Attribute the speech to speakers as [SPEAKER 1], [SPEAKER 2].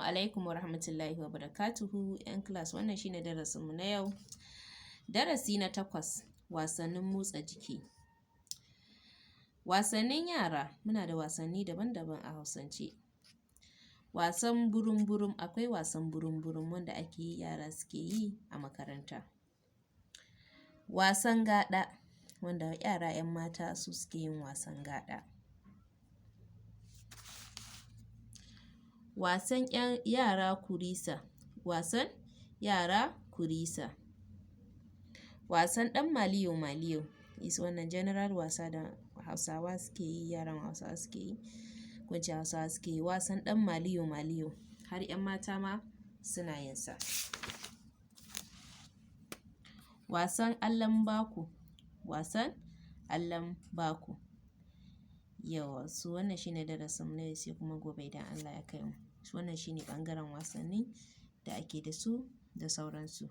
[SPEAKER 1] Assalamu alaikum wa rahmatullahi wa barakatuhu ‘yan class, wannan shi ne darasinmu na yau. Darasi na 8, wasannin motsa jiki. Wasannin yara, muna da wasanni daban-daban a Hausance. Wasan burum-burum, akwai wasan burum-burum wanda ake yi yara suke yi a makaranta. Wasan gaɗa, wanda yara ‘yan mata su suke yin wasan gaɗa. Wasan yara kurisa, wasan yara kurisa. Wasan ɗan maliyo-maliyo, wannan general wasa da Hausawa suke yi, yaran Hausawa suke yi, ko in ce Hausawa suke yi. Wasan ɗan maliyo-maliyo, har ‘yan mata ma suna yin sa. Wasan allon baku, wasan allon baku. Yawwa, so wannan shi ne darasinmu na yau, sai kuma gobe idan Allah ya kai mu. Wannan shi ne ɓangaren wasanni da ake da su da sauransu.